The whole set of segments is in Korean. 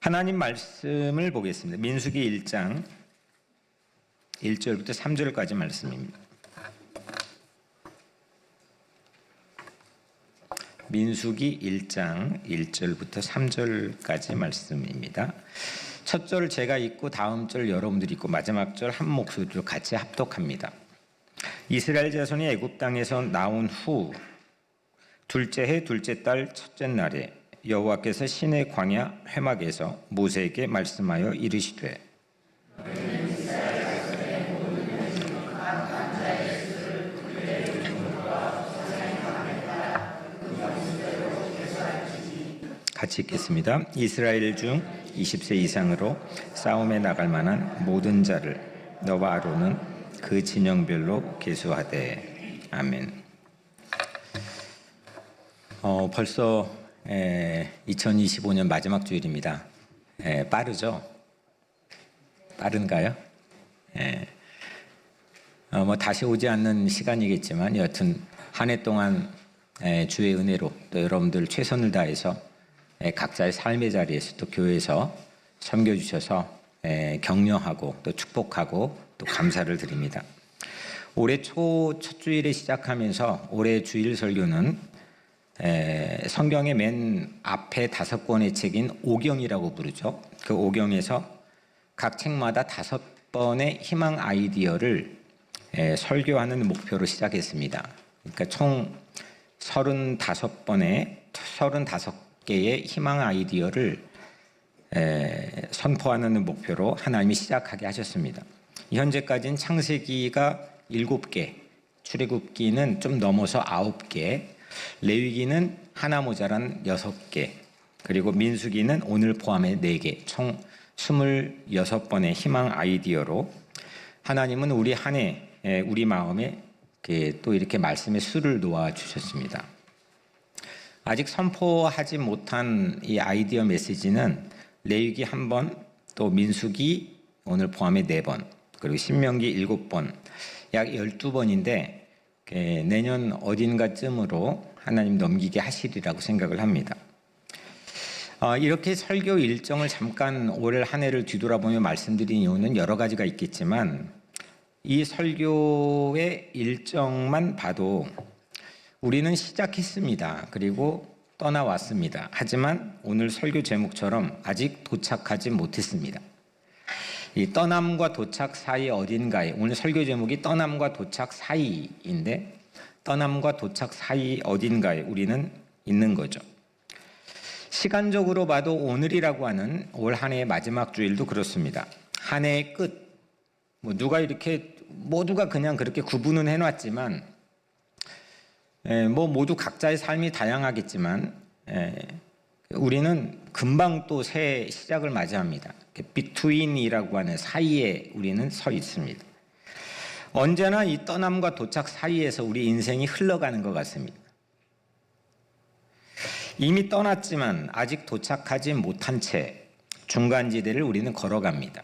하나님 말씀을 보겠습니다. 민수기 1장 1절부터 3절까지 말씀입니다. 민수기 1장 1절부터 3절까지 말씀입니다. 첫 절 제가 읽고 다음 절 여러분들이 읽고 마지막 절 한 목소리로 같이 합독합니다. 이스라엘 자손이 애굽 땅에서 나온 후 둘째 해 둘째 달 첫째 날에 여호와께서 시내 광야 회막에서 모세에게 말씀하여 이르시되 같이 읽겠습니다. 이스라엘 중 20세 이상으로 싸움에 나갈 만한 모든 자를 너와 아론은 그 진영별로 계수하되. 아멘. 벌써 2025년 마지막 주일입니다. 빠르죠? 빠른가요? 다시 오지 않는 시간이겠지만 여하튼 한 해 동안 주의 은혜로 또 여러분들 최선을 다해서 각자의 삶의 자리에서 또 교회에서 섬겨주셔서 격려하고 또 축복하고 또 감사를 드립니다. 올해 첫 주일에 시작하면서 올해 주일 설교는 성경의 맨 앞에 5권의 책인 오경이라고 부르죠. 그 오경에서 각 책마다 5번의 희망 아이디어를 설교하는 목표로 시작했습니다. 그러니까 총 35개의 희망 아이디어를 선포하는 목표로 하나님이 시작하게 하셨습니다. 현재까지는 창세기가 7개, 출애굽기는 좀 넘어서 9개, 레위기는 하나 모자란 6개, 그리고 민수기는 오늘 포함해 4개, 총 26번의 희망 아이디어로 하나님은 우리 한 해 우리 마음에 또 이렇게 말씀의 수를 놓아 주셨습니다. 아직 선포하지 못한 이 아이디어 메시지는 레위기 1번, 또 민수기 오늘 포함해 4번, 그리고 신명기 7번, 약 12번인데 내년 어딘가쯤으로 하나님 넘기게 하시리라고 생각을 합니다. 이렇게 설교 일정을 잠깐 올 한 해를 뒤돌아보며 말씀드린 이유는 여러 가지가 있겠지만 이 설교의 일정만 봐도 우리는 시작했습니다. 그리고 떠나왔습니다. 하지만 오늘 설교 제목처럼 아직 도착하지 못했습니다. 이 떠남과 도착 사이 어딘가에, 오늘 설교 제목이 떠남과 도착 사이인데 떠남과 도착 사이 어딘가에 우리는 있는 거죠. 시간적으로 봐도 오늘이라고 하는 올 한 해의 마지막 주일도 그렇습니다. 한 해의 끝, 누가 이렇게 모두가 그냥 그렇게 구분은 해놨지만 모두 각자의 삶이 다양하겠지만 우리는 금방 또 새 시작을 맞이합니다. 비트윈이라고 하는 사이에 우리는 서 있습니다. 언제나 이 떠남과 도착 사이에서 우리 인생이 흘러가는 것 같습니다. 이미 떠났지만 아직 도착하지 못한 채 중간지대를 우리는 걸어갑니다.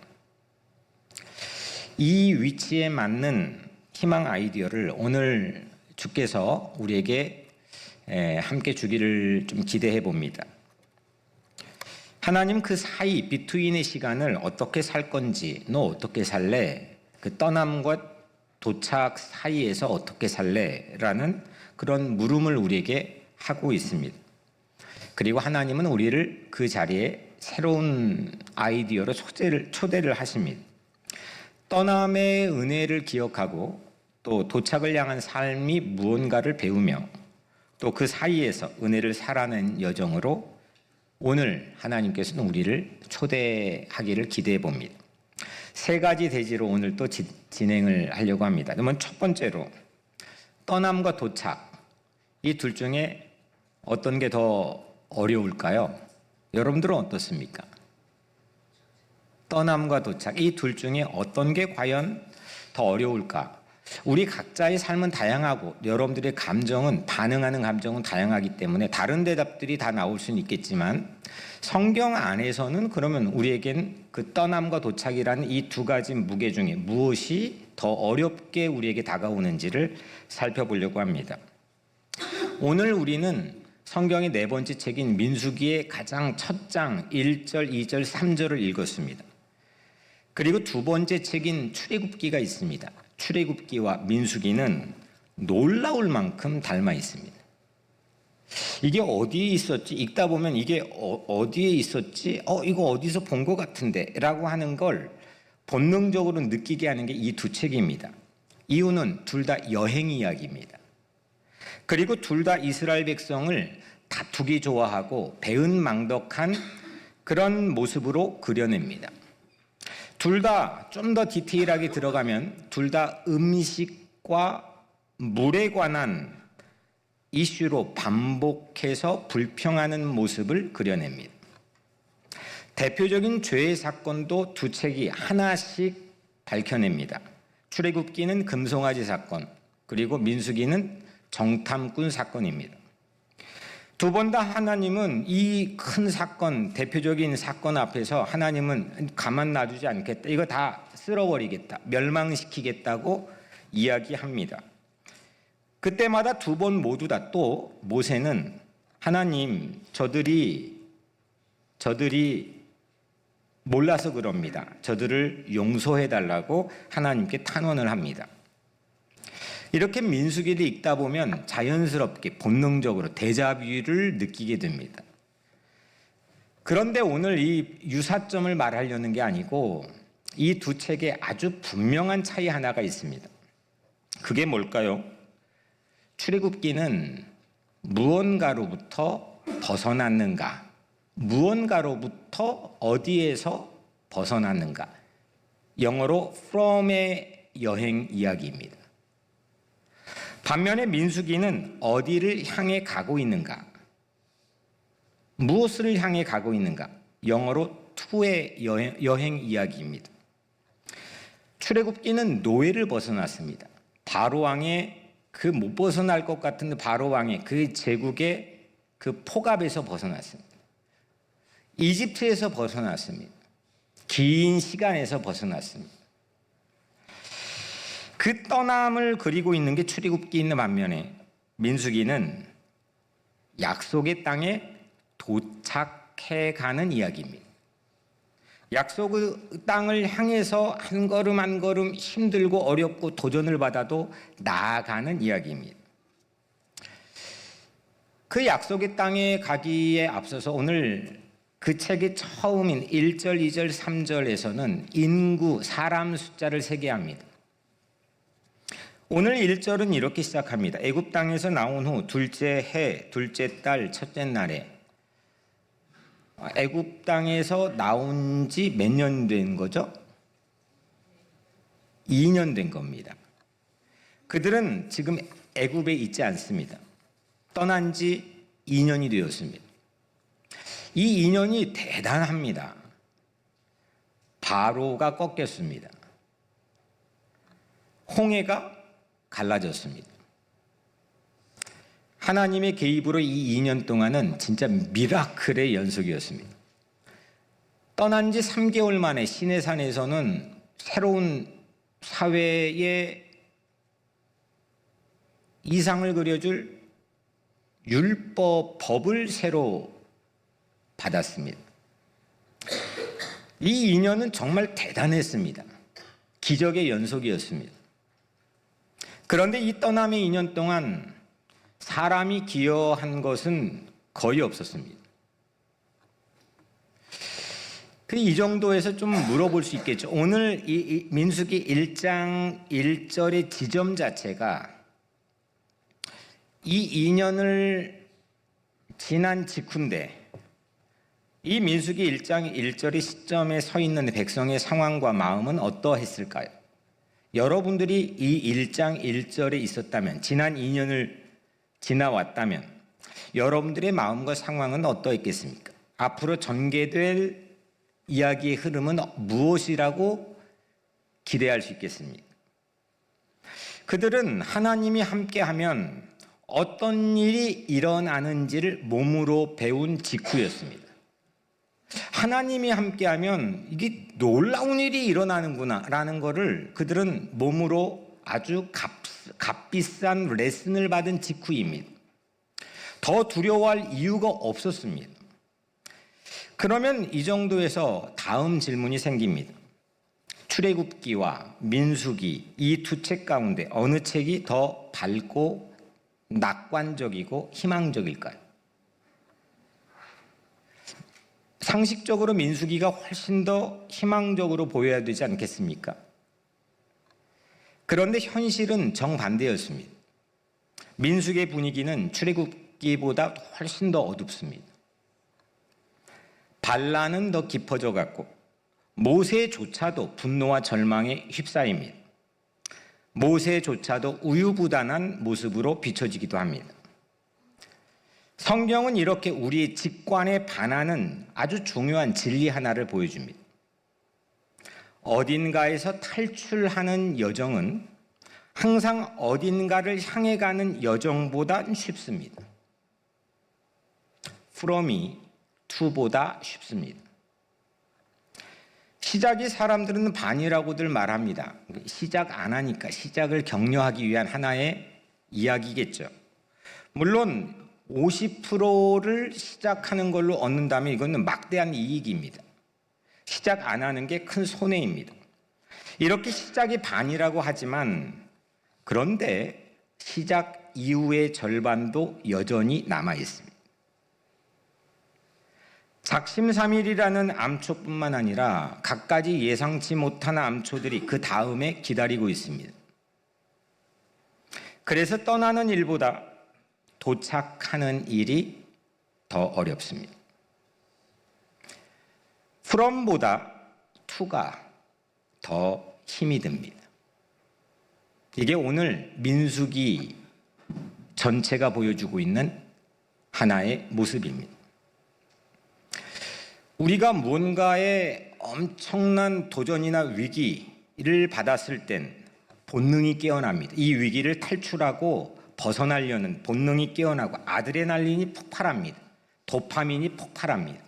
이 위치에 맞는 희망 아이디어를 오늘 주께서 우리에게 함께 주기를 좀 기대해 봅니다. 하나님 그 사이 비트윈의 시간을 어떻게 살 건지, 너 어떻게 살래? 그 떠남과 도착 사이에서 어떻게 살래? 라는 그런 물음을 우리에게 하고 있습니다. 그리고 하나님은 우리를 그 자리에 새로운 아이디어로 초대를 하십니다. 떠남의 은혜를 기억하고 또 도착을 향한 삶이 무언가를 배우며 또 그 사이에서 은혜를 살아낸 여정으로 오늘 하나님께서는 우리를 초대하기를 기대해 봅니다. 3가지 대지로 오늘 또 진행을 하려고 합니다. 그러면 첫 번째로 떠남과 도착, 이 둘 중에 어떤 게 더 어려울까요? 여러분들은 어떻습니까? 떠남과 도착, 이 둘 중에 어떤 게 과연 더 어려울까? 우리 각자의 삶은 다양하고 여러분들의 감정은, 반응하는 감정은 다양하기 때문에 다른 대답들이 다 나올 수는 있겠지만 성경 안에서는 그러면 우리에겐 그 떠남과 도착이라는 이 2가지 무게 중에 무엇이 더 어렵게 우리에게 다가오는지를 살펴보려고 합니다. 오늘 우리는 성경의 네 번째 책인 민수기의 가장 첫 장 1절, 2절, 3절을 읽었습니다. 그리고 두 번째 책인 출애굽기가 있습니다. 출애굽기와 민수기는 놀라울 만큼 닮아 있습니다. 이게 어디에 있었지? 읽다 보면 이게 어디에 있었지? 이거 어디서 본 것 같은데? 라고 하는 걸 본능적으로 느끼게 하는 게 이 두 책입니다. 이유는 둘 다 여행 이야기입니다. 그리고 둘 다 이스라엘 백성을 다투기 좋아하고 배은망덕한 그런 모습으로 그려냅니다. 둘 다 좀 더 디테일하게 들어가면 둘 다 음식과 물에 관한 이슈로 반복해서 불평하는 모습을 그려냅니다. 대표적인 죄의 사건도 두 책이 하나씩 밝혀냅니다. 출애굽기는 금송아지 사건, 그리고 민수기는 정탐꾼 사건입니다. 두 번 다 하나님은 이 큰 사건, 대표적인 사건 앞에서 하나님은 가만 놔두지 않겠다. 이거 다 쓸어버리겠다. 멸망시키겠다고 이야기합니다. 그때마다 두 번 모두 다 또 모세는 하나님, 저들이 몰라서 그럽니다. 저들을 용서해달라고 하나님께 탄원을 합니다. 이렇게 민수기를 읽다 보면 자연스럽게 본능적으로 데자뷰를 느끼게 됩니다. 그런데 오늘 이 유사점을 말하려는 게 아니고 이 두 책에 아주 분명한 차이 하나가 있습니다. 그게 뭘까요? 출애굽기는 무언가로부터 벗어났는가, 무언가로부터 어디에서 벗어났는가, 영어로 from의 여행 이야기입니다. 반면에 민수기는 어디를 향해 가고 있는가, 무엇을 향해 가고 있는가, 영어로 to의 여행 이야기입니다. 출애굽기는 노예를 벗어났습니다. 바로 왕의 그 못 벗어날 것 같은 바로 왕의 그 제국의 그 폭압에서 벗어났습니다. 이집트에서 벗어났습니다. 긴 시간에서 벗어났습니다. 그 떠남을 그리고 있는 게 출애굽기인 반면에 민수기는 약속의 땅에 도착해가는 이야기입니다. 약속의 땅을 향해서 한 걸음 한 걸음 힘들고 어렵고 도전을 받아도 나아가는 이야기입니다. 그 약속의 땅에 가기에 앞서서 오늘 그 책의 처음인 1절, 2절, 3절에서는 인구, 사람 숫자를 세게 합니다. 오늘 1절은 이렇게 시작합니다. 애굽 땅에서 나온 후 둘째 해, 둘째 달, 첫째 날에. 애굽 땅에서 나온 지 몇 년 된 거죠? 2년 된 겁니다. 그들은 지금 애굽에 있지 않습니다. 떠난 지 2년이 되었습니다. 이 2년이 대단합니다. 바로가 꺾였습니다. 홍해가 갈라졌습니다. 하나님의 개입으로 이 2년 동안은 진짜 미라클의 연속이었습니다. 떠난 지 3개월 만에 시내산에서는 새로운 사회의 이상을 그려줄 법을 새로 받았습니다. 이 2년은 정말 대단했습니다. 기적의 연속이었습니다. 그런데 이 떠남의 2년 동안 사람이 기여한 것은 거의 없었습니다. 이 정도에서 좀 물어볼 수 있겠죠. 오늘 이 민수기 1장 1절의 지점 자체가 이 2년을 지난 직후인데 이 민수기 1장 1절의 시점에 서 있는 백성의 상황과 마음은 어떠했을까요? 여러분들이 이 1장 1절에 있었다면, 지난 2년을 지나왔다면 여러분들의 마음과 상황은 어떠했겠습니까? 앞으로 전개될 이야기의 흐름은 무엇이라고 기대할 수 있겠습니까? 그들은 하나님이 함께하면 어떤 일이 일어나는지를 몸으로 배운 직후였습니다. 하나님이 함께하면 이게 놀라운 일이 일어나는구나 라는 것을 그들은 몸으로 아주 값비싼 레슨을 받은 직후입니다. 더 두려워할 이유가 없었습니다. 그러면 이 정도에서 다음 질문이 생깁니다. 출애굽기와 민수기 이 두 책 가운데 어느 책이 더 밝고 낙관적이고 희망적일까요? 상식적으로 민수기가 훨씬 더 희망적으로 보여야 되지 않겠습니까? 그런데 현실은 정반대였습니다. 민수기의 분위기는 출애굽기보다 훨씬 더 어둡습니다. 반란은 더 깊어져 갔고 모세조차도 분노와 절망에 휩싸입니다. 모세조차도 우유부단한 모습으로 비춰지기도 합니다. 성경은 이렇게 우리의 직관에 반하는 아주 중요한 진리 하나를 보여줍니다. 어딘가에서 탈출하는 여정은 항상 어딘가를 향해 가는 여정보다 쉽습니다. from이 to보다 쉽습니다. 시작이 사람들은 반이라고들 말합니다. 시작 안 하니까 시작을 격려하기 위한 하나의 이야기겠죠. 물론 50%를 시작하는 걸로 얻는다면 이거는 막대한 이익입니다. 시작 안 하는 게 큰 손해입니다. 이렇게 시작이 반이라고 하지만 그런데 시작 이후의 절반도 여전히 남아 있습니다. 작심삼일이라는 암초뿐만 아니라 갖가지 예상치 못한 암초들이 그 다음에 기다리고 있습니다. 그래서 떠나는 일보다 도착하는 일이 더 어렵습니다. from보다 to가 더 힘이 듭니다. 이게 오늘 민수기 전체가 보여주고 있는 하나의 모습입니다. 우리가 뭔가에 엄청난 도전이나 위기를 받았을 땐 본능이 깨어납니다. 이 위기를 탈출하고 벗어나려는 본능이 깨어나고 아드레날린이 폭발합니다. 도파민이 폭발합니다.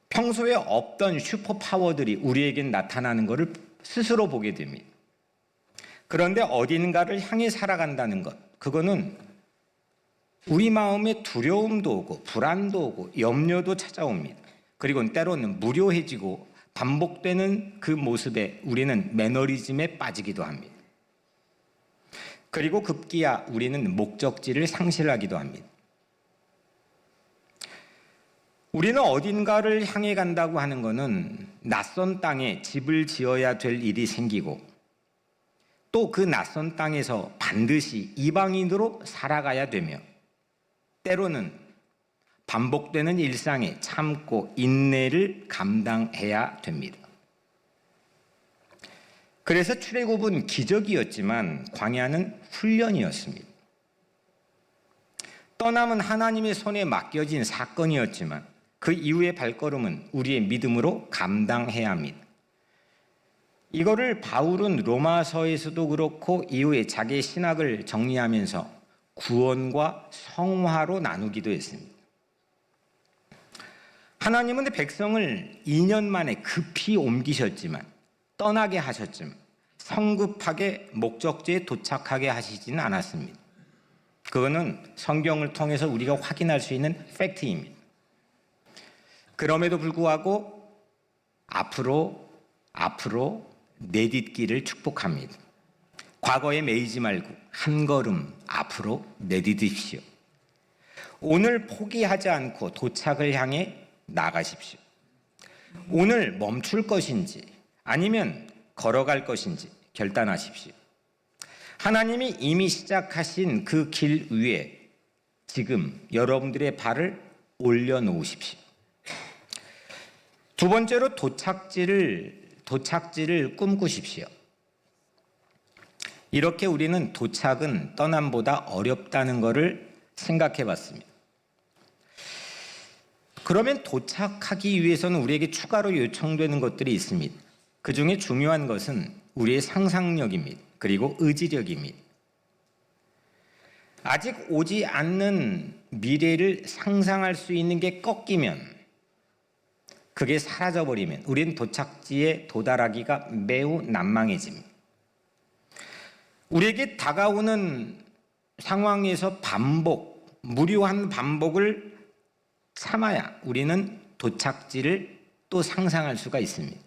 평소에 없던 슈퍼파워들이 우리에겐 나타나는 것을 스스로 보게 됩니다. 그런데 어딘가를 향해 살아간다는 것, 그거는 우리 마음에 두려움도 오고 불안도 오고 염려도 찾아옵니다. 그리고 때로는 무료해지고 반복되는 그 모습에 우리는 매너리즘에 빠지기도 합니다. 그리고 급기야 우리는 목적지를 상실하기도 합니다. 우리는 어딘가를 향해 간다고 하는 것은 낯선 땅에 집을 지어야 될 일이 생기고 또 그 낯선 땅에서 반드시 이방인으로 살아가야 되며 때로는 반복되는 일상에 참고 인내를 감당해야 됩니다. 그래서 출애굽은 기적이었지만 광야는 훈련이었습니다. 떠남은 하나님의 손에 맡겨진 사건이었지만 그 이후의 발걸음은 우리의 믿음으로 감당해야 합니다. 이거를 바울은 로마서에서도 그렇고 이후에 자기의 신학을 정리하면서 구원과 성화로 나누기도 했습니다. 하나님은 백성을 2년 만에 급히 옮기셨지만 떠나게 하셨지만 성급하게 목적지에 도착하게 하시지는 않았습니다. 그거는 성경을 통해서 우리가 확인할 수 있는 팩트입니다. 그럼에도 불구하고 앞으로 내딛기를 축복합니다. 과거에 매이지 말고 한 걸음 앞으로 내딛으십시오. 오늘 포기하지 않고 도착을 향해 나가십시오. 오늘 멈출 것인지 아니면 걸어갈 것인지 결단하십시오. 하나님이 이미 시작하신 그 길 위에 지금 여러분들의 발을 올려놓으십시오. 두 번째로 도착지를 꿈꾸십시오. 이렇게 우리는 도착은 떠남보다 어렵다는 것을 생각해 봤습니다. 그러면 도착하기 위해서는 우리에게 추가로 요청되는 것들이 있습니다. 그 중에 중요한 것은 우리의 상상력입니다. 그리고 의지력입니다. 아직 오지 않는 미래를 상상할 수 있는 게 꺾이면, 그게 사라져버리면 우리는 도착지에 도달하기가 매우 난망해집니다. 우리에게 다가오는 상황에서 반복, 무료한 반복을 참아야 우리는 도착지를 또 상상할 수가 있습니다.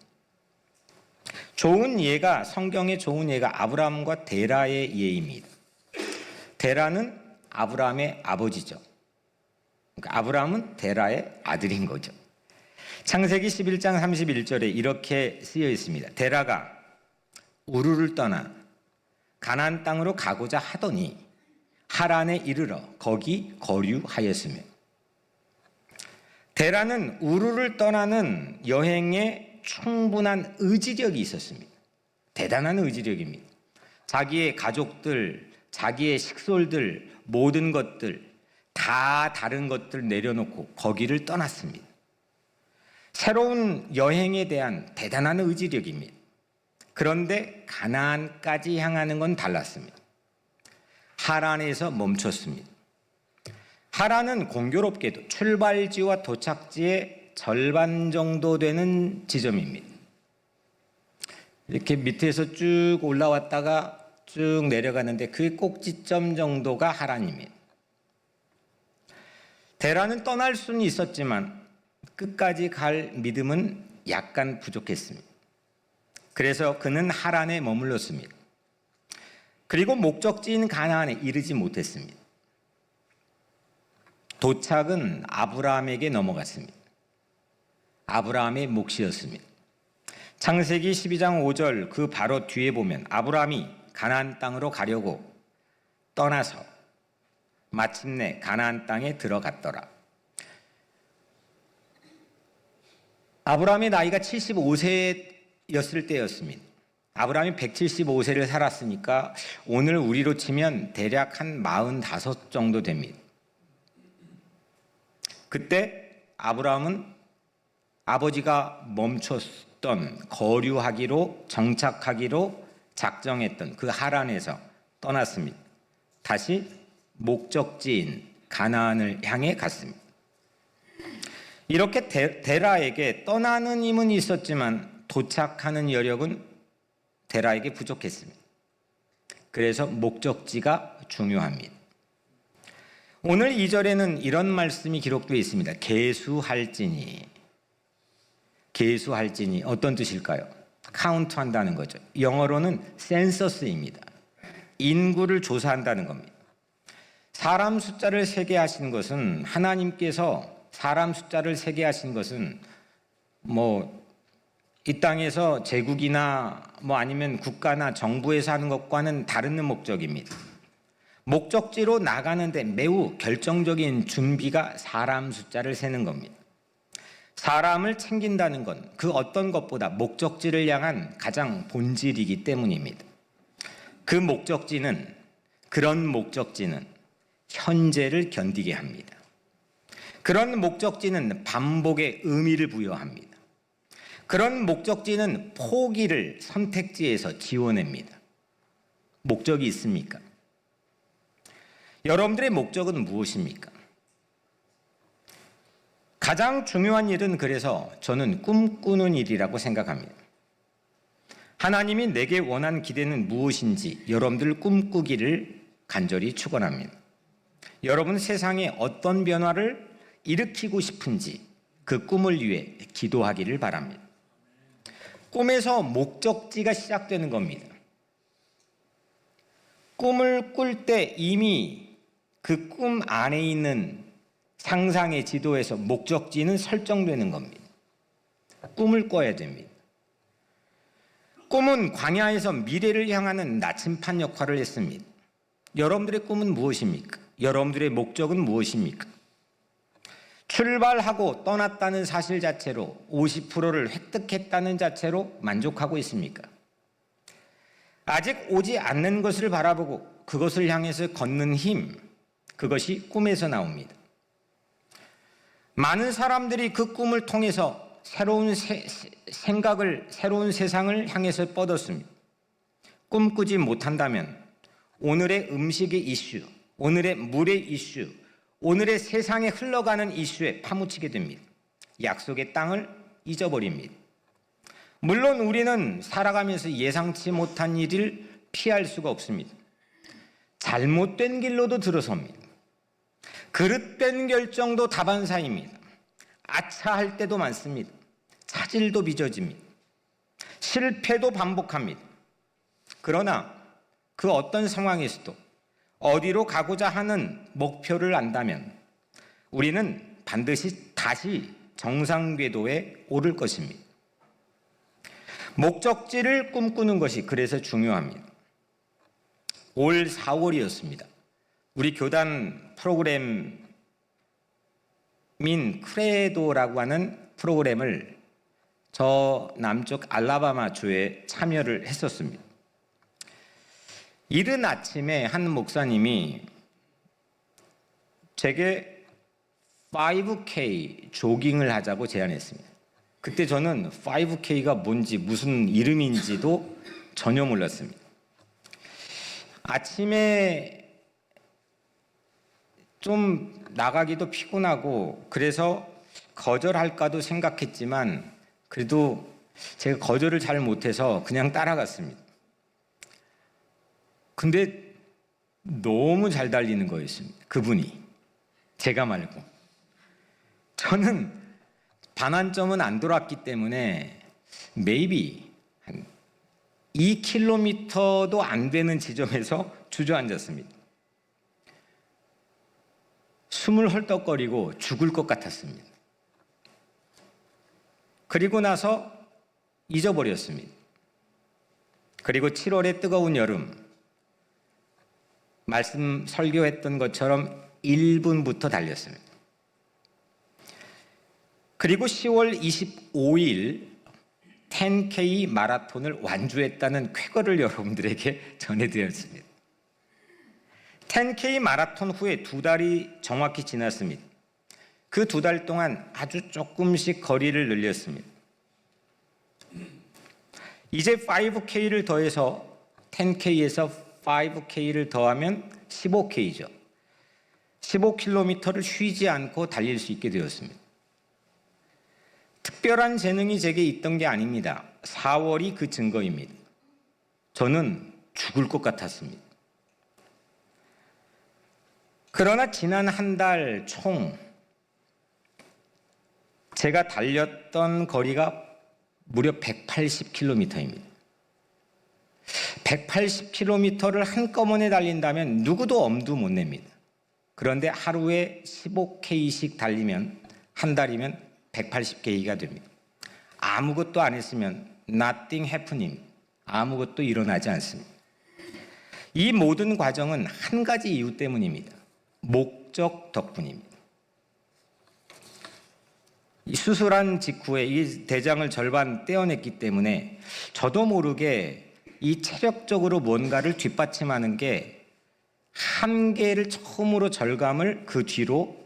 좋은 예가, 성경의 좋은 예가 아브라함과 데라의 예입니다. 데라는 아브라함의 아버지죠. 그러니까 아브라함은 데라의 아들인 거죠. 창세기 11장 31절에 이렇게 쓰여 있습니다. 데라가 우르를 떠나 가나안 땅으로 가고자 하더니 하란에 이르러 거기 거류하였으며, 데라는 우르를 떠나는 여행에 충분한 의지력이 있었습니다. 대단한 의지력입니다. 자기의 가족들, 자기의 식솔들, 모든 것들 다 다른 것들 내려놓고 거기를 떠났습니다. 새로운 여행에 대한 대단한 의지력입니다. 그런데 가나안까지 향하는 건 달랐습니다. 하란에서 멈췄습니다. 하란은 공교롭게도 출발지와 도착지의 절반 정도 되는 지점입니다. 이렇게 밑에서 쭉 올라왔다가 쭉 내려가는데 그 꼭지점 정도가 하란입니다. 데라는 떠날 수는 있었지만 끝까지 갈 믿음은 약간 부족했습니다. 그래서 그는 하란에 머물렀습니다. 그리고 목적지인 가나안에 이르지 못했습니다. 도착은 아브라함에게 넘어갔습니다. 아브라함의 몫이었습니다. 창세기 12장 5절 그 바로 뒤에 보면 아브라함이 가나안 땅으로 가려고 떠나서 마침내 가나안 땅에 들어갔더라. 아브라함의 나이가 75세였을 때였습니다. 아브라함이 175세를 살았으니까 오늘 우리로 치면 대략 한 45 정도 됩니다. 그때 아브라함은 아버지가 멈췄던 거류하기로 정착하기로 작정했던 그 하란에서 떠났습니다. 다시 목적지인 가나안을 향해 갔습니다. 이렇게 데라에게 떠나는 힘은 있었지만 도착하는 여력은 데라에게 부족했습니다. 그래서 목적지가 중요합니다. 오늘 2절에는 이런 말씀이 기록되어 있습니다. 계수할지니. 계수할지니 어떤 뜻일까요? 카운트한다는 거죠. 영어로는 센서스입니다. 인구를 조사한다는 겁니다. 사람 숫자를 세게 하신 것은, 하나님께서 사람 숫자를 세게 하신 것은 이 땅에서 제국이나 아니면 국가나 정부에서 하는 것과는 다른 목적입니다. 목적지로 나가는데 매우 결정적인 준비가 사람 숫자를 세는 겁니다. 사람을 챙긴다는 건 그 어떤 것보다 목적지를 향한 가장 본질이기 때문입니다. 그런 목적지는 현재를 견디게 합니다. 그런 목적지는 반복의 의미를 부여합니다. 그런 목적지는 포기를 선택지에서 지워냅니다. 목적이 있습니까? 여러분들의 목적은 무엇입니까? 가장 중요한 일은 그래서 저는 꿈꾸는 일이라고 생각합니다. 하나님이 내게 원한 기대는 무엇인지 여러분들 꿈꾸기를 간절히 축원합니다. 여러분 세상에 어떤 변화를 일으키고 싶은지 그 꿈을 위해 기도하기를 바랍니다. 꿈에서 목적지가 시작되는 겁니다. 꿈을 꿀 때 이미 그 꿈 안에 있는 상상의 지도에서 목적지는 설정되는 겁니다. 꿈을 꿔야 됩니다. 꿈은 광야에서 미래를 향하는 나침판 역할을 했습니다. 여러분들의 꿈은 무엇입니까? 여러분들의 목적은 무엇입니까? 출발하고 떠났다는 사실 자체로 50%를 획득했다는 자체로 만족하고 있습니까? 아직 오지 않는 것을 바라보고 그것을 향해서 걷는 힘, 그것이 꿈에서 나옵니다. 많은 사람들이 그 꿈을 통해서 새로운 생각을, 새로운 세상을 향해서 뻗었습니다. 꿈꾸지 못한다면 오늘의 음식의 이슈, 오늘의 물의 이슈, 오늘의 세상에 흘러가는 이슈에 파묻히게 됩니다. 약속의 땅을 잊어버립니다. 물론 우리는 살아가면서 예상치 못한 일을 피할 수가 없습니다. 잘못된 길로도 들어섭니다. 그릇 뺀 결정도 다반사입니다. 아차할 때도 많습니다. 차질도 빚어집니다. 실패도 반복합니다. 그러나 그 어떤 상황에서도 어디로 가고자 하는 목표를 안다면 우리는 반드시 다시 정상 궤도에 오를 것입니다. 목적지를 꿈꾸는 것이 그래서 중요합니다. 올 4월이었습니다. 우리 교단 프로그램인 크레도라고 하는 프로그램을 저 남쪽 알라바마 주에 참여를 했었습니다. 이른 아침에 한 목사님이 제게 5K 조깅을 하자고 제안했습니다. 그때 저는 5K가 뭔지 무슨 이름인지도 전혀 몰랐습니다. 아침에 좀 나가기도 피곤하고 그래서 거절할까도 생각했지만 그래도 제가 거절을 잘 못해서 그냥 따라갔습니다. 근데 너무 잘 달리는 거였습니다. 그분이. 제가 말고. 저는 반환점은 안 돌았기 때문에 maybe 한 2km도 안 되는 지점에서 주저앉았습니다. 숨을 헐떡거리고 죽을 것 같았습니다. 그리고 나서 잊어버렸습니다. 그리고 7월의 뜨거운 여름, 말씀 설교했던 것처럼 1분부터 달렸습니다. 그리고 10월 25일 10K 마라톤을 완주했다는 쾌거를 여러분들에게 전해드렸습니다. 10K 마라톤 후에 2달이 정확히 지났습니다. 그 2달 동안 아주 조금씩 거리를 늘렸습니다. 이제 5K를 더해서 10K에서 5K를 더하면 15K죠. 15km를 쉬지 않고 달릴 수 있게 되었습니다. 특별한 재능이 제게 있던 게 아닙니다. 4월이 그 증거입니다. 저는 죽을 것 같았습니다. 그러나 지난 한 달 총 제가 달렸던 거리가 무려 180km입니다. 180km를 한꺼번에 달린다면 누구도 엄두 못 냅니다. 그런데 하루에 15K씩 달리면 한 달이면 180K가 됩니다. 아무것도 안 했으면 nothing happening, 아무것도 일어나지 않습니다. 이 모든 과정은 한 가지 이유 때문입니다. 목적 덕분입니다. 수술한 직후에 이 대장을 절반 떼어냈기 때문에 저도 모르게 이 체력적으로 뭔가를 뒷받침하는 게 한계를 처음으로 절감을 그 뒤로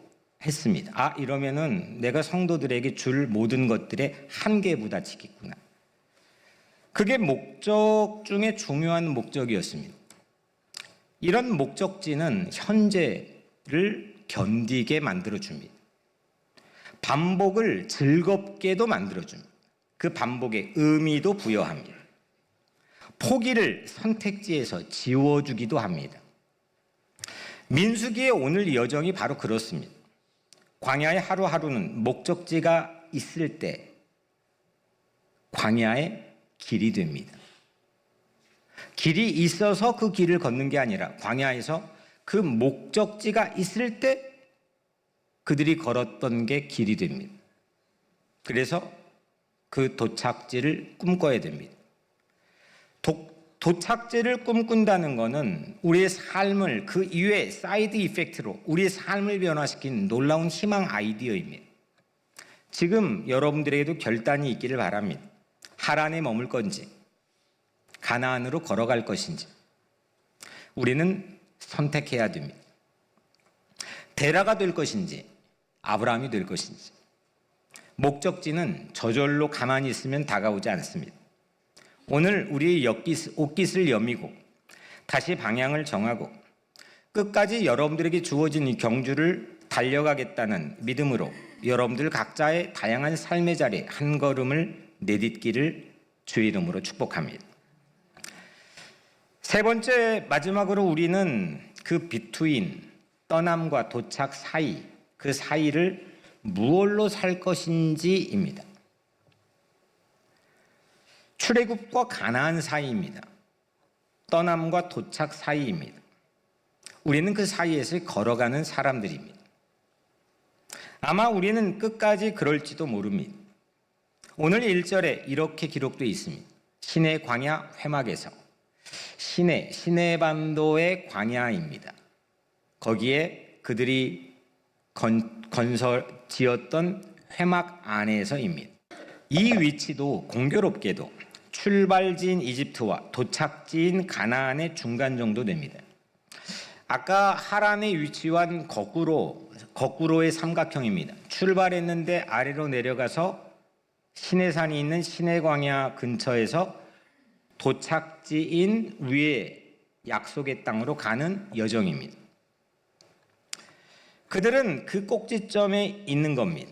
했습니다. 아, 이러면은 내가 성도들에게 줄 모든 것들의 한계에 부딪히겠구나. 그게 목적 중에 중요한 목적이었습니다. 이런 목적지는 현재를 견디게 만들어줍니다. 반복을 즐겁게도 만들어줍니다. 그 반복에 의미도 부여합니다. 포기를 선택지에서 지워주기도 합니다. 민수기의 오늘 여정이 바로 그렇습니다. 광야의 하루하루는 목적지가 있을 때 광야의 길이 됩니다. 길이 있어서 그 길을 걷는 게 아니라 광야에서 그 목적지가 있을 때 그들이 걸었던 게 길이 됩니다. 그래서 그 도착지를 꿈꿔야 됩니다. 도착지를 꿈꾼다는 것은 우리의 삶을 그 이외의 사이드 이펙트로 우리의 삶을 변화시킨 놀라운 희망 아이디어입니다. 지금 여러분들에게도 결단이 있기를 바랍니다. 하란에 머물 건지 가나안으로 걸어갈 것인지 우리는 선택해야 됩니다. 데라가 될 것인지 아브라함이 될 것인지. 목적지는 저절로 가만히 있으면 다가오지 않습니다. 오늘 우리의 옷깃을 여미고 다시 방향을 정하고 끝까지 여러분들에게 주어진 이 경주를 달려가겠다는 믿음으로 여러분들 각자의 다양한 삶의 자리에 한 걸음을 내딛기를 주의 이름으로 축복합니다. 세 번째, 마지막으로 우리는 그 비투인 떠남과 도착 사이, 그 사이를 무엇로 살 것인지입니다. 출애굽과 가나안 사이입니다. 떠남과 도착 사이입니다. 우리는 그 사이에서 걸어가는 사람들입니다. 아마 우리는 끝까지 그럴지도 모릅니다. 오늘 1절에 이렇게 기록되어 있습니다. 시내 광야 회막에서 시내반도의 광야입니다. 거기에 그들이 지었던 회막 안에서입니다. 이 위치도 공교롭게도 출발지인 이집트와 도착지인 가나안의 중간 정도 됩니다. 아까 하란에 위치한 거꾸로의 삼각형입니다. 출발했는데 아래로 내려가서 시내산이 있는 시내광야 근처에서 도착지인 위에 약속의 땅으로 가는 여정입니다. 그들은 그 꼭지점에 있는 겁니다.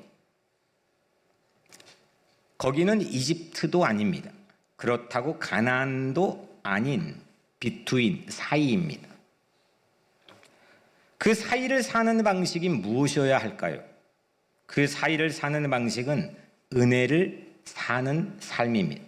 거기는 이집트도 아닙니다. 그렇다고 가나안도 아닌 비투인 사이입니다. 그 사이를 사는 방식이 무엇이어야 할까요? 그 사이를 사는 방식은 은혜를 사는 삶입니다.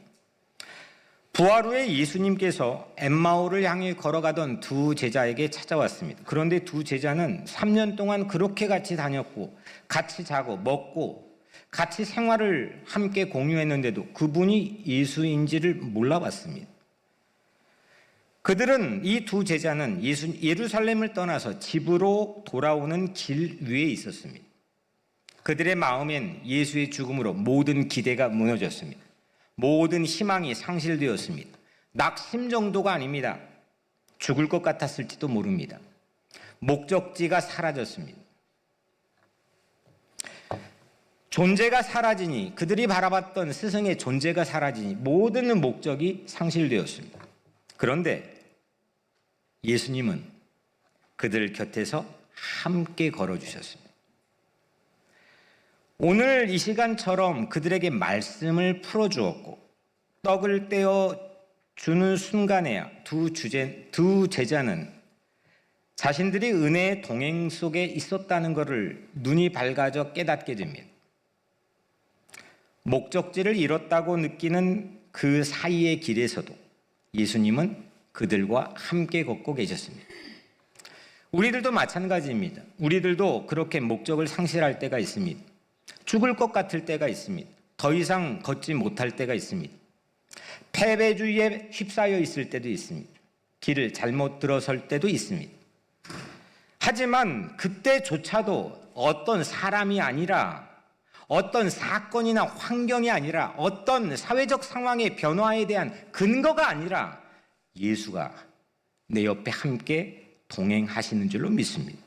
부활 후에 예수님께서 엠마오를 향해 걸어가던 두 제자에게 찾아왔습니다. 그런데 두 제자는 3년 동안 그렇게 같이 다녔고 같이 자고 먹고 같이 생활을 함께 공유했는데도 그분이 예수인지를 몰라봤습니다. 그들은 이 두 제자는 예루살렘을 떠나서 집으로 돌아오는 길 위에 있었습니다. 그들의 마음엔 예수의 죽음으로 모든 기대가 무너졌습니다. 모든 희망이 상실되었습니다. 낙심 정도가 아닙니다. 죽을 것 같았을지도 모릅니다. 목적지가 사라졌습니다. 존재가 사라지니, 그들이 바라봤던 스승의 존재가 사라지니 모든 목적이 상실되었습니다. 그런데 예수님은 그들 곁에서 함께 걸어주셨습니다. 오늘 이 시간처럼 그들에게 말씀을 풀어주었고 떡을 떼어 주는 순간에야 두 제자는 자신들이 은혜의 동행 속에 있었다는 것을 눈이 밝아져 깨닫게 됩니다. 목적지를 잃었다고 느끼는 그 사이의 길에서도 예수님은 그들과 함께 걷고 계셨습니다. 우리들도 마찬가지입니다. 우리들도 그렇게 목적을 상실할 때가 있습니다. 죽을 것 같을 때가 있습니다. 더 이상 걷지 못할 때가 있습니다. 패배주의에 휩싸여 있을 때도 있습니다. 길을 잘못 들어설 때도 있습니다. 하지만 그때조차도 어떤 사람이 아니라, 어떤 사건이나 환경이 아니라, 어떤 사회적 상황의 변화에 대한 근거가 아니라 예수가 내 옆에 함께 동행하시는 줄로 믿습니다.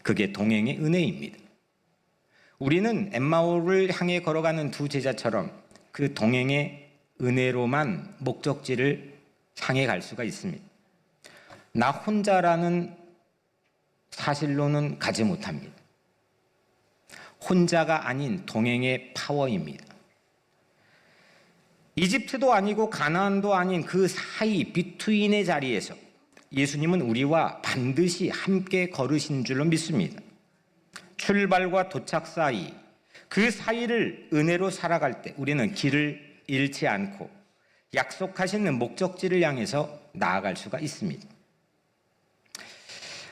그게 동행의 은혜입니다. 우리는 엠마오를 향해 걸어가는 두 제자처럼 그 동행의 은혜로만 목적지를 향해 갈 수가 있습니다. 나 혼자라는 사실로는 가지 못합니다. 혼자가 아닌 동행의 파워입니다. 이집트도 아니고 가나안도 아닌 그 사이 비투인의 자리에서 예수님은 우리와 반드시 함께 걸으신 줄로 믿습니다. 출발과 도착 사이, 그 사이를 은혜로 살아갈 때 우리는 길을 잃지 않고 약속하시는 목적지를 향해서 나아갈 수가 있습니다.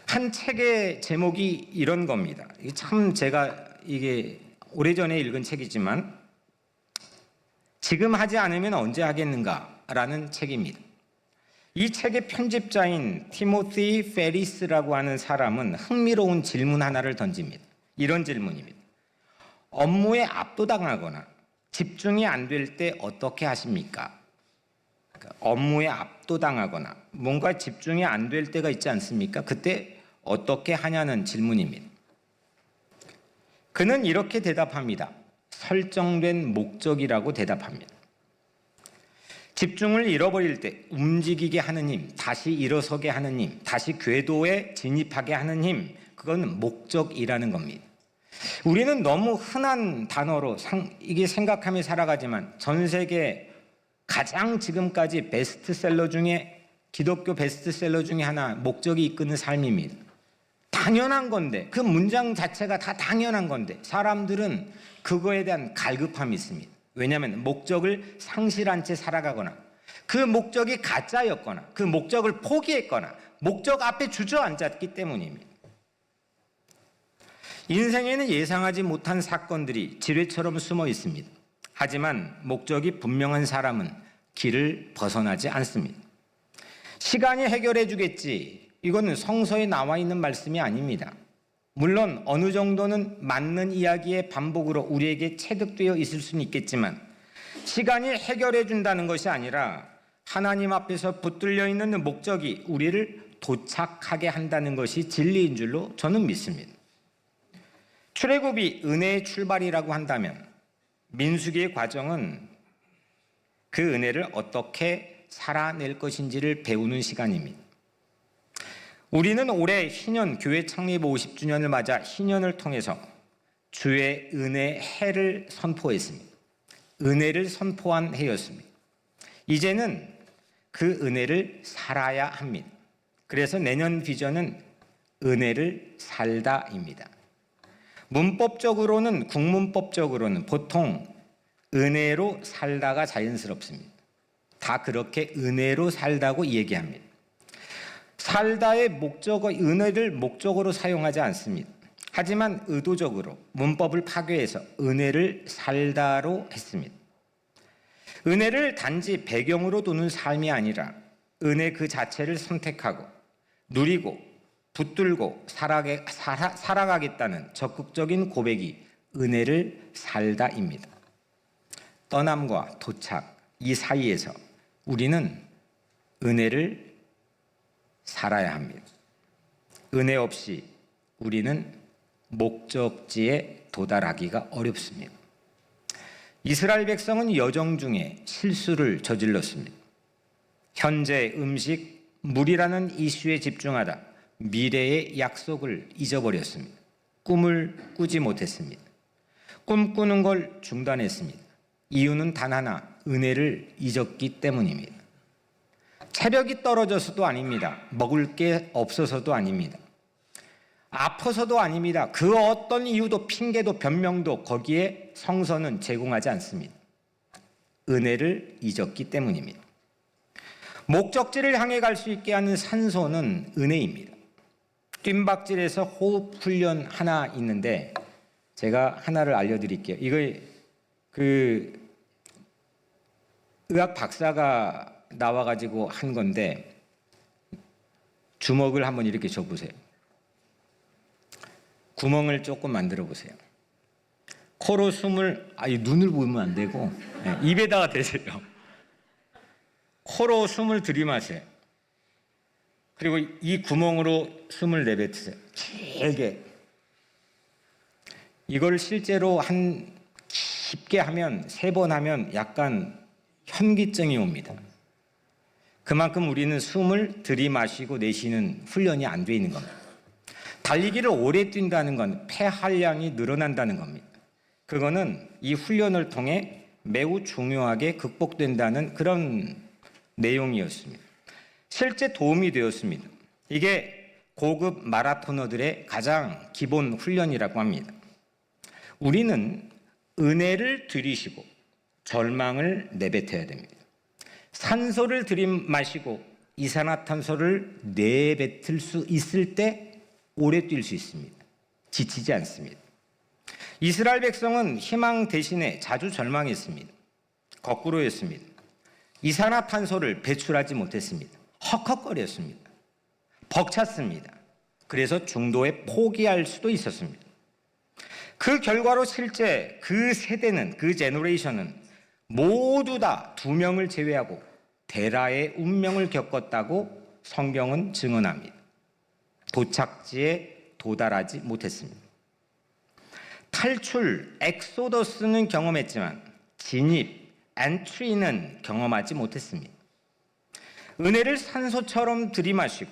한 책의 제목이 이런 겁니다. 참 제가 이게 오래전에 읽은 책이지만 지금 하지 않으면 언제 하겠는가라는 책입니다. 이 책의 편집자인 티모시 페리스라고 하는 사람은 흥미로운 질문 하나를 던집니다. 이런 질문입니다. 업무에 압도당하거나 집중이 안 될 때 어떻게 하십니까? 업무에 압도당하거나 뭔가 집중이 안 될 때가 있지 않습니까? 그때 어떻게 하냐는 질문입니다. 그는 이렇게 대답합니다. 설정된 목적이라고 대답합니다. 집중을 잃어버릴 때 움직이게 하는 힘, 다시 일어서게 하는 힘, 다시 궤도에 진입하게 하는 힘, 그건 목적이라는 겁니다. 우리는 너무 흔한 단어로 이게 생각하며 살아가지만 전 세계 가장 지금까지 베스트셀러 중에 기독교 베스트셀러 중에 하나 목적이 이끄는 삶입니다. 다 당연한 건데, 그 문장 자체가 다 당연한 건데 사람들은 그거에 대한 갈급함이 있습니다. 왜냐하면 목적을 상실한 채 살아가거나 그 목적이 가짜였거나 그 목적을 포기했거나 목적 앞에 주저앉았기 때문입니다. 인생에는 예상하지 못한 사건들이 지뢰처럼 숨어 있습니다. 하지만 목적이 분명한 사람은 길을 벗어나지 않습니다. 시간이 해결해 주겠지, 이거는 성서에 나와 있는 말씀이 아닙니다. 물론 어느 정도는 맞는 이야기의 반복으로 우리에게 체득되어 있을 수는 있겠지만 시간이 해결해 준다는 것이 아니라 하나님 앞에서 붙들려 있는 목적이 우리를 도착하게 한다는 것이 진리인 줄로 저는 믿습니다. 출애굽이 은혜의 출발이라고 한다면 민수기의 과정은 그 은혜를 어떻게 살아낼 것인지를 배우는 시간입니다. 우리는 올해 희년 교회 창립 50주년을 맞아 희년을 통해서 주의 은혜 해를 선포했습니다. 은혜를 선포한 해였습니다. 이제는 그 은혜를 살아야 합니다. 그래서 내년 비전은 은혜를 살다입니다. 문법적으로는, 국문법적으로는 보통 은혜로 살다가 자연스럽습니다. 다 그렇게 은혜로 살다고 얘기합니다. 살다의 목적어, 은혜를 목적으로 사용하지 않습니다. 하지만 의도적으로 문법을 파괴해서 은혜를 살다로 했습니다. 은혜를 단지 배경으로 두는 삶이 아니라 은혜 그 자체를 선택하고 누리고 붙들고 살아가겠다는 적극적인 고백이 은혜를 살다입니다. 떠남과 도착, 이 사이에서 우리는 은혜를 살아야 합니다. 은혜 없이 우리는 목적지에 도달하기가 어렵습니다. 이스라엘 백성은 여정 중에 실수를 저질렀습니다. 현재, 음식, 물이라는 이슈에 집중하다 미래의 약속을 잊어버렸습니다. 꿈을 꾸지 못했습니다. 꿈꾸는 걸 중단했습니다. 이유는 단 하나, 은혜를 잊었기 때문입니다. 체력이 떨어져서도 아닙니다. 먹을 게 없어서도 아닙니다. 아파서도 아닙니다. 그 어떤 이유도 핑계도 변명도 거기에 성서는 제공하지 않습니다. 은혜를 잊었기 때문입니다. 목적지를 향해 갈 수 있게 하는 산소는 은혜입니다. 뜀박질에서 호흡 훈련 하나 있는데 제가 하나를 알려드릴게요. 이거 의학 박사가 나와가지고 한 건데 주먹을 한번 이렇게 줘보세요. 구멍을 조금 만들어 보세요. 코로 숨을, 눈을 보면 안 되고 입에다가 대세요. 코로 숨을 들이마세요. 그리고 이 구멍으로 숨을 내뱉으세요. 길게. 이걸 실제로 깊게 하면 3번 하면 약간 현기증이 옵니다. 그만큼 우리는 숨을 들이마시고 내쉬는 훈련이 안 돼 있는 겁니다. 달리기를 오래 뛴다는 건 폐활량이 늘어난다는 겁니다. 그거는 이 훈련을 통해 매우 중요하게 극복된다는 그런 내용이었습니다. 실제 도움이 되었습니다. 이게 고급 마라토너들의 가장 기본 훈련이라고 합니다. 우리는 은혜를 들이쉬고 절망을 내뱉어야 됩니다. 산소를 들이마시고 이산화탄소를 내뱉을 수 있을 때 오래 뛸 수 있습니다. 지치지 않습니다. 이스라엘 백성은 희망 대신에 자주 절망했습니다. 거꾸로였습니다. 이산화탄소를 배출하지 못했습니다. 헉헉거렸습니다. 벅찼습니다. 그래서 중도에 포기할 수도 있었습니다. 그 결과로 실제 그 세대는, 그 제너레이션은 모두 다 2명을 제외하고 대라의 운명을 겪었다고 성경은 증언합니다. 도착지에 도달하지 못했습니다. 탈출, 엑소더스는 경험했지만 진입, 엔트리는 경험하지 못했습니다. 은혜를 산소처럼 들이마시고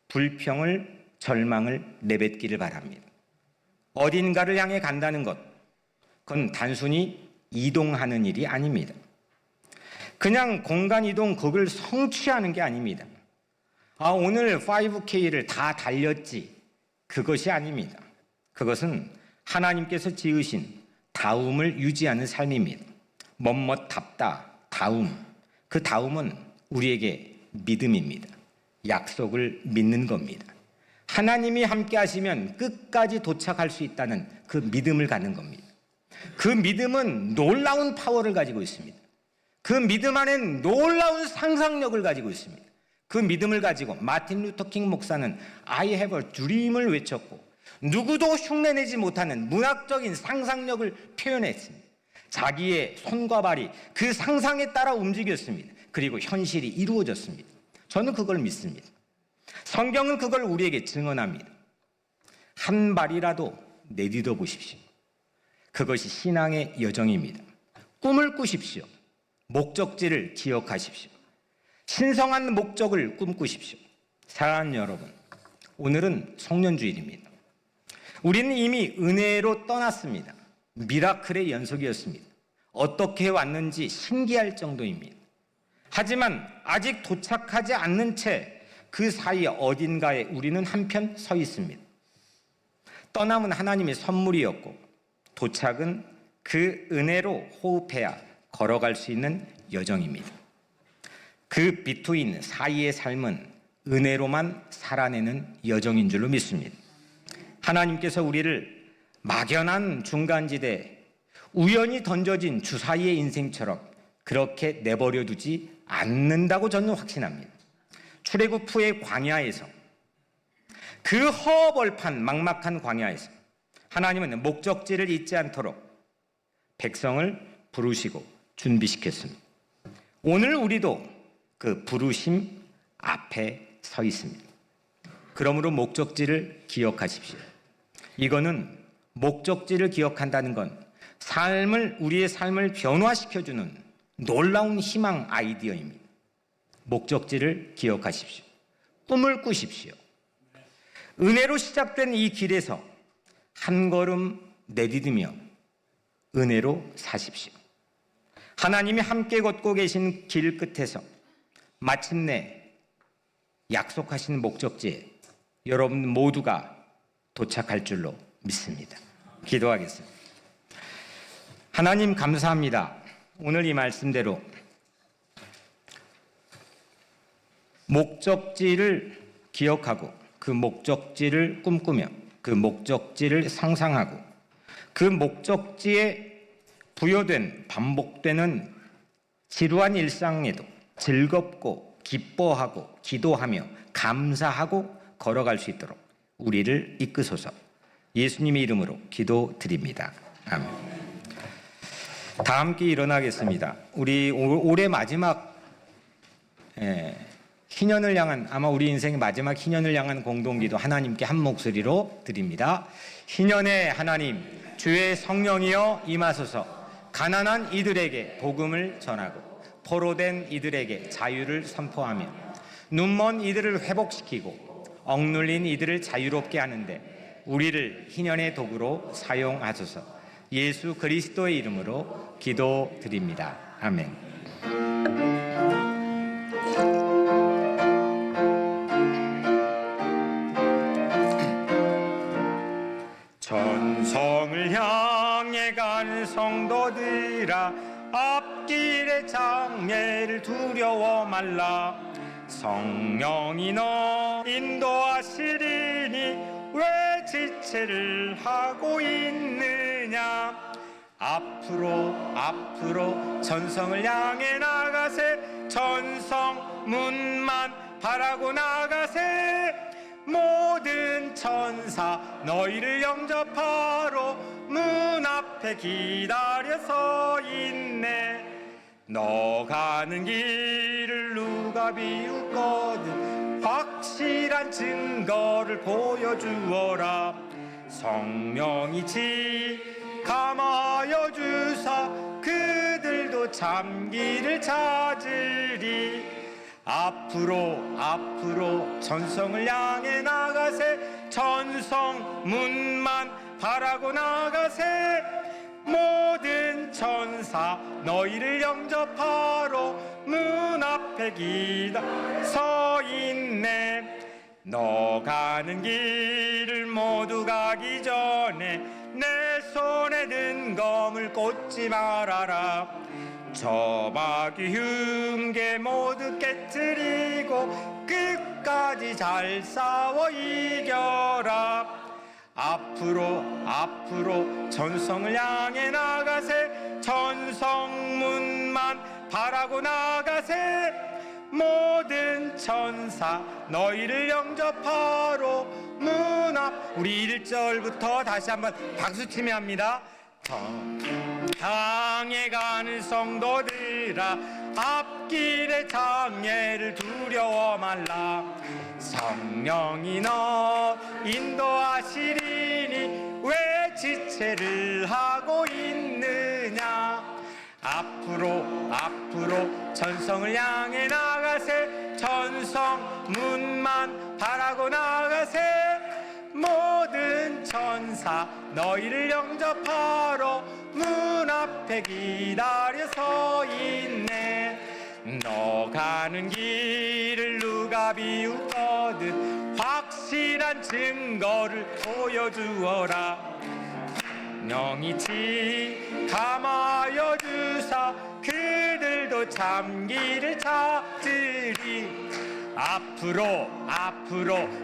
불평을, 절망을 내뱉기를 바랍니다. 어딘가를 향해 간다는 것, 그건 단순히 이동하는 일이 아닙니다. 그냥 공간 이동, 그걸 성취하는 게 아닙니다. 오늘 5K를 다 달렸지. 그것이 아닙니다. 그것은 하나님께서 지으신 다움을 유지하는 삶입니다. 멋멋답다, 다움. 그 다움은 우리에게 믿음입니다. 약속을 믿는 겁니다. 하나님이 함께 하시면 끝까지 도착할 수 있다는 그 믿음을 갖는 겁니다. 그 믿음은 놀라운 파워를 가지고 있습니다. 그 믿음 안엔 놀라운 상상력을 가지고 있습니다. 그 믿음을 가지고 마틴 루터 킹 목사는 I have a dream을 외쳤고 누구도 흉내내지 못하는 문학적인 상상력을 표현했습니다. 자기의 손과 발이 그 상상에 따라 움직였습니다. 그리고 현실이 이루어졌습니다. 저는 그걸 믿습니다. 성경은 그걸 우리에게 증언합니다. 한 발이라도 내딛어 보십시오. 그것이 신앙의 여정입니다. 꿈을 꾸십시오. 목적지를 기억하십시오. 신성한 목적을 꿈꾸십시오. 사랑하는 여러분, 오늘은 송년주일입니다. 우리는 이미 은혜로 떠났습니다. 미라클의 연속이었습니다. 어떻게 왔는지 신기할 정도입니다. 하지만 아직 도착하지 않는 채 그 사이 어딘가에 우리는 한편 서 있습니다. 떠남은 하나님의 선물이었고 도착은 그 은혜로 호흡해야 걸어갈 수 있는 여정입니다. 그 비투인 사이의 삶은 은혜로만 살아내는 여정인 줄로 믿습니다. 하나님께서 우리를 막연한 중간지대, 우연히 던져진 주사위의 인생처럼 그렇게 내버려 두지 않는다고 저는 확신합니다. 출애굽 후의 광야에서, 그 허벌판 막막한 광야에서 하나님은 목적지를 잊지 않도록 백성을 부르시고 준비시켰습니다. 오늘 우리도 그 부르심 앞에 서 있습니다. 그러므로 목적지를 기억하십시오. 이거는 목적지를 기억한다는 건 우리의 삶을 변화시켜주는 놀라운 희망 아이디어입니다. 목적지를 기억하십시오. 꿈을 꾸십시오. 은혜로 시작된 이 길에서 한 걸음 내디디며 은혜로 사십시오. 하나님이 함께 걷고 계신 길 끝에서 마침내 약속하신 목적지에 여러분 모두가 도착할 줄로 믿습니다. 기도하겠습니다. 하나님 감사합니다. 오늘 이 말씀대로 목적지를 기억하고 그 목적지를 꿈꾸며 그 목적지를 상상하고 그 목적지에 부여된 반복되는 지루한 일상에도 즐겁고 기뻐하고 기도하며 감사하고 걸어갈 수 있도록 우리를 이끄소서. 예수님의 이름으로 기도드립니다. 아멘. 다 함께 일어나겠습니다. 우리 올해 마지막 희년을 향한, 아마 우리 인생의 마지막 희년을 향한 공동기도 하나님께 한 목소리로 드립니다. 희년의 하나님, 주의 성령이여 임하소서. 가난한 이들에게 복음을 전하고 포로된 이들에게 자유를 선포하며 눈먼 이들을 회복시키고 억눌린 이들을 자유롭게 하는데 우리를 희년의 도구로 사용하소서. 예수 그리스도의 이름으로 기도드립니다. 아멘. 전성을 향해 가는 성도들아, 앞길의 장애를 두려워 말라. 성령이 너 인도하시리니 왜 지체를 하고 있느냐. 앞으로 전성을 향해 나가세. 전성 문만 바라고 나가세. 모든 천사 너희를 영접하러 문 앞에 기다려 서 있네. 너 가는 길을 누가 비웃거든 확실한 증거를 보여주어라. 성령이 감하여 주사 그들도 참기를 찾으리. 앞으로 전성을 향해 나가세. 전성 문만 바라고 나가세. 모든 천사 너희를 영접하러 문 앞에 서 있네. 너 가는 길을 모두 가기 전에 내 손에 든 검을 꽂지 말아라. 저마귀 흉계 모두 깨트리고 끝까지 잘 싸워 이겨라. 앞으로 전성을 향해 나가세. 전성문만 바라고 나가세. 모든 천사 너희를 영접하러 문 앞. 우리 1절부터 다시 한번 박수치며 합니다. 향해 가는 성도들아, 앞길의 장애를 두려워 말라. 성령이 너 인도하시리니 왜 지체를 하고 있느냐. 앞으로 전성을 향해 나가세. 전성 문만 바라고 나가세. 모든 천사 너희를 영접하러 문 앞에 기다려 서 있네. 너 가는 길을 누가 비웃거든 확실한 증거를 보여주어라. 명이치 감하여 주사 그들도 참기를 찾으리. 앞으로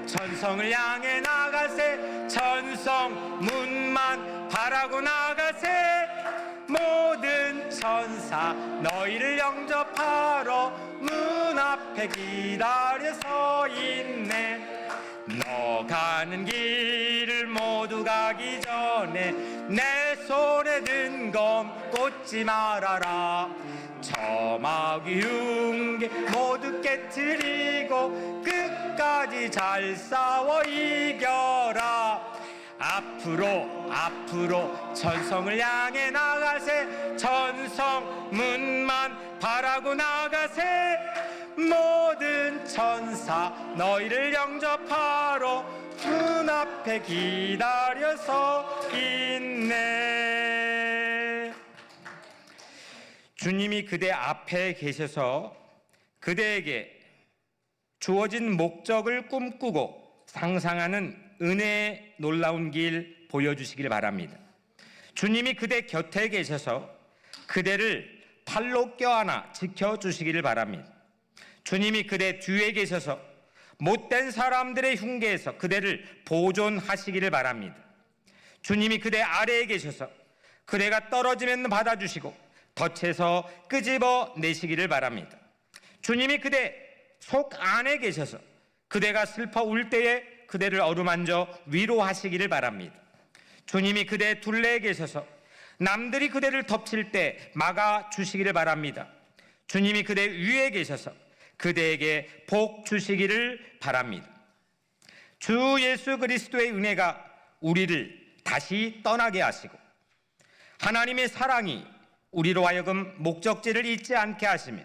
전성을 향해 나가세. 전성 문만 바라고 나가세. 모든 천사 너희를 영접하러 문 앞에 기다려 서 있네. 너 가는 길을 모두 가기 전에 내 손에 든 검 꽂지 말아라. 저마귀 흉계 모두 깨트리고 끝까지 잘 싸워 이겨라. 앞으로 전성을 향해 나가세. 전성 문만 바라고 나가세. 모든 천사 너희를 영접하러 문 앞에 기다려서 있네. 주님이 그대 앞에 계셔서 그대에게 주어진 목적을 꿈꾸고 상상하는 은혜의 놀라운 길 보여주시길 바랍니다. 주님이 그대 곁에 계셔서 그대를 팔로 껴안아 지켜주시기를 바랍니다. 주님이 그대 뒤에 계셔서 못된 사람들의 흉계에서 그대를 보존하시기를 바랍니다. 주님이 그대 아래에 계셔서 그대가 떨어지면 받아주시고 덫에서 끄집어 내시기를 바랍니다. 주님이 그대 속 안에 계셔서 그대가 슬퍼 울 때에 그대를 어루만져 위로하시기를 바랍니다. 주님이 그대 둘레에 계셔서 남들이 그대를 덮칠 때 막아주시기를 바랍니다. 주님이 그대 위에 계셔서 그대에게 복 주시기를 바랍니다. 주 예수 그리스도의 은혜가 우리를 다시 떠나게 하시고 하나님의 사랑이 우리로 하여금 목적지를 잊지 않게 하시며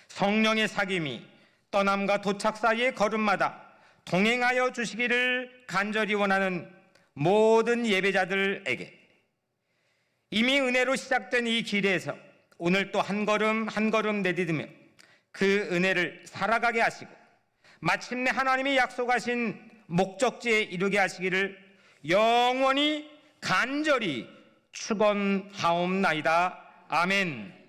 성령의 사귐이 떠남과 도착 사이의 걸음마다 동행하여 주시기를 간절히 원하는 모든 예배자들에게 이미 은혜로 시작된 이 길에서 오늘 또 한 걸음 한 걸음 내디디며 그 은혜를 살아가게 하시고 마침내 하나님이 약속하신 목적지에 이르게 하시기를 영원히 간절히 축원하옵나이다. 아멘.